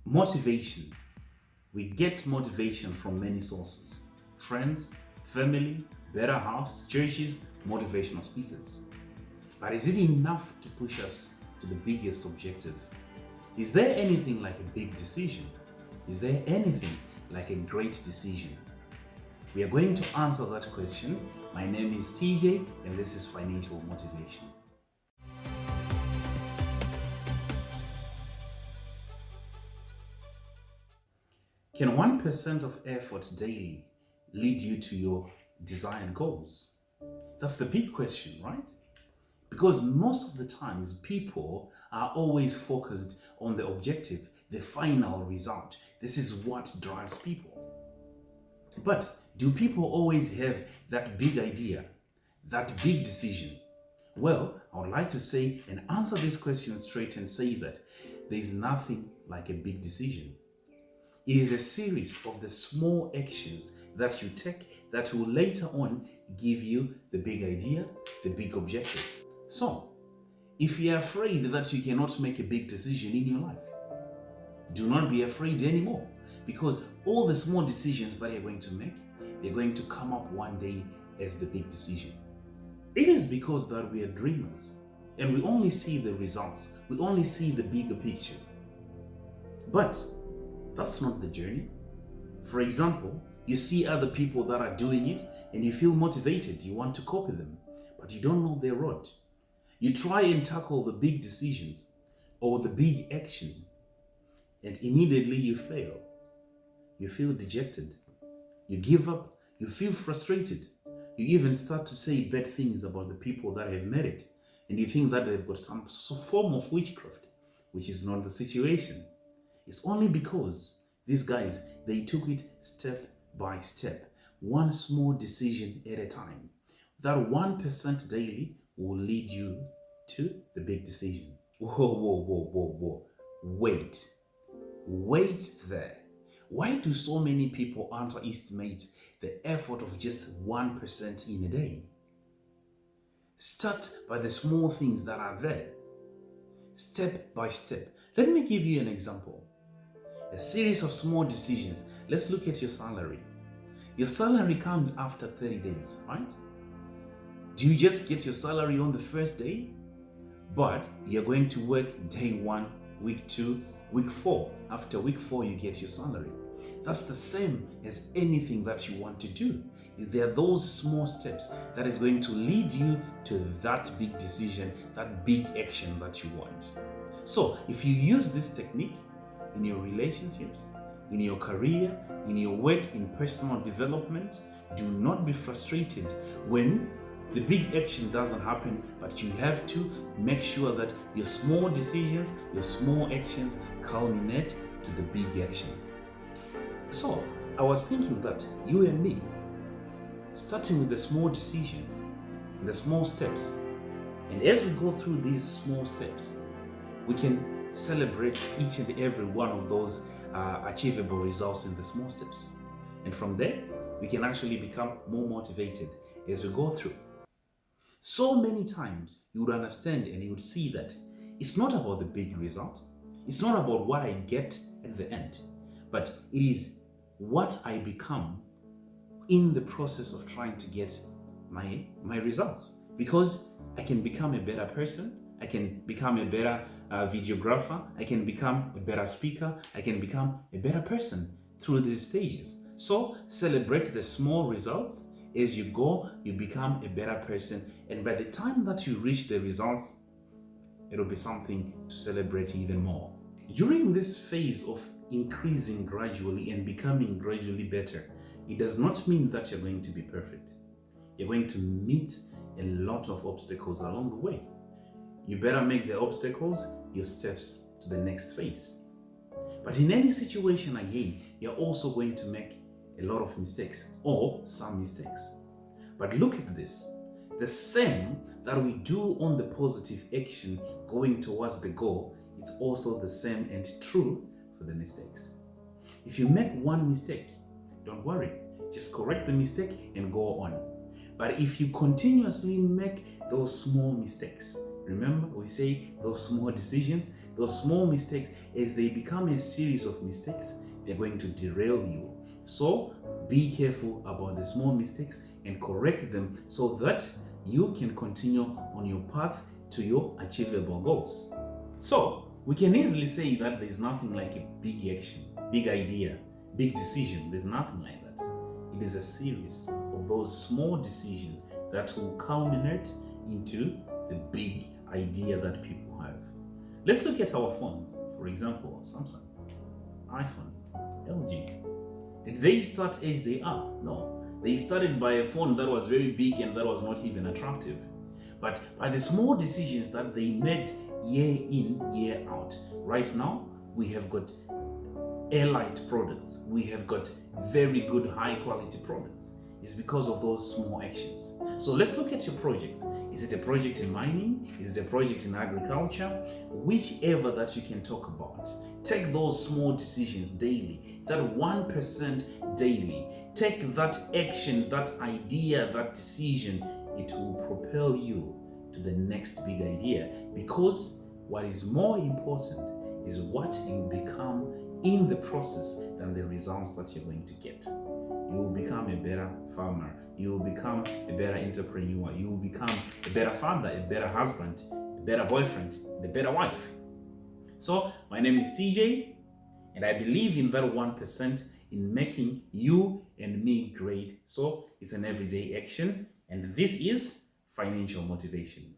Motivation. We get motivation from many sources: friends, family, better house, churches, motivational speakers. But is it enough to push us to the biggest objective? Is there anything like a big decision? Is there anything like a great decision? We are going to answer that question. My name is TJ, and this is Financial Motivation. Can 1% of effort daily lead you to your desired goals? That's the big question, right? Because most of the times people are always focused on the objective, the final result. This is what drives people. But do people always have that big idea, that big decision? Well, I would like to say and answer this question straight and say that there is nothing like a big decision. It is a series of the small actions that you take that will later on give you the big idea, the big objective. So, if you're afraid that you cannot make a big decision in your life, do not be afraid anymore, because all the small decisions that you're going to make, they're going to come up one day as the big decision. It is because that we are dreamers and we only see the results, we only see the bigger picture. But that's not the journey. For example, you see other people that are doing it and you feel motivated, you want to copy them, but you don't know their road. You try and tackle the big decisions or the big action, and immediately you fail. You feel dejected. You give up. You feel frustrated. You even start to say bad things about the people that have made it, and you think that they've got some form of witchcraft, which is not the situation. It's only because these guys, they took it step by step, one small decision at a time. That 1% daily will lead you to the big decision. Whoa. Wait there. Why do so many people underestimate the effort of just 1% in a day? Start by the small things that are there, step by step. Let me give you an example. A series of small decisions. Let's look at your salary. Your salary comes after 30 days, right? Do you just get your salary on the first day? But you're going to work day 1, week 2, week 4. After week 4, you get your salary. That's the same as anything that you want to do. There are those small steps that is going to lead you to that big decision, that big action that you want. So if you use this technique in your relationships, in your career, in your work, in personal development, do not be frustrated when the big action doesn't happen, but you have to make sure that your small decisions, your small actions culminate to the big action. So I was thinking that you and me, starting with the small decisions, the small steps, and as we go through these small steps, we can celebrate each and every one of those achievable results in the small steps. And from there, we can actually become more motivated as we go through. So many times you would understand and you would see that it's not about the big result. It's not about what I get at the end, but it is what I become in the process of trying to get my results. Because I can become a better person, I can become a better videographer, I can become a better speaker, I can become a better person through these stages. So celebrate the small results. As you go, you become a better person, and by the time that you reach the results, it'll be something to celebrate even more. During this phase of increasing gradually and becoming gradually better, it does not mean that you're going to be perfect. You're going to meet a lot of obstacles along the way. You better make the obstacles your steps to the next phase. But in any situation, again, you're also going to make a lot of mistakes or some mistakes. But look at this. The same that we do on the positive action going towards the goal, it's also the same and true for the mistakes. If you make one mistake, don't worry. Just correct the mistake and go on. But if you continuously make those small mistakes, Remember, we say those small decisions, those small mistakes, as they become a series of mistakes, they're going to derail you. So be careful about the small mistakes and correct them so that you can continue on your path to your achievable goals. So we can easily say that there's nothing like a big action, big idea, big decision. There's nothing like that. It is a series of those small decisions that will culminate into the big idea that people have. Let's look at our phones. For example, Samsung, iPhone, LG. Did they start as they are? No. They started by a phone that was very big and that was not even attractive. But by the small decisions that they made year in, year out, right now we have got elite products. We have got very good, high quality products. It's because of those small actions. So let's look at your projects. Is it a project in mining? Is it a project in agriculture? Whichever that you can talk about. Take those small decisions daily, that 1% daily. Take that action, that idea, that decision. It will propel you to the next big idea, because what is more important is what you become in the process than the results that you're going to get. You will become a better farmer. You will become a better entrepreneur. You will become a better father, a better husband, a better boyfriend, a better wife. So my name is TJ, and I believe in that 1% in making you and me great. So it's an everyday action, and this is financial motivation.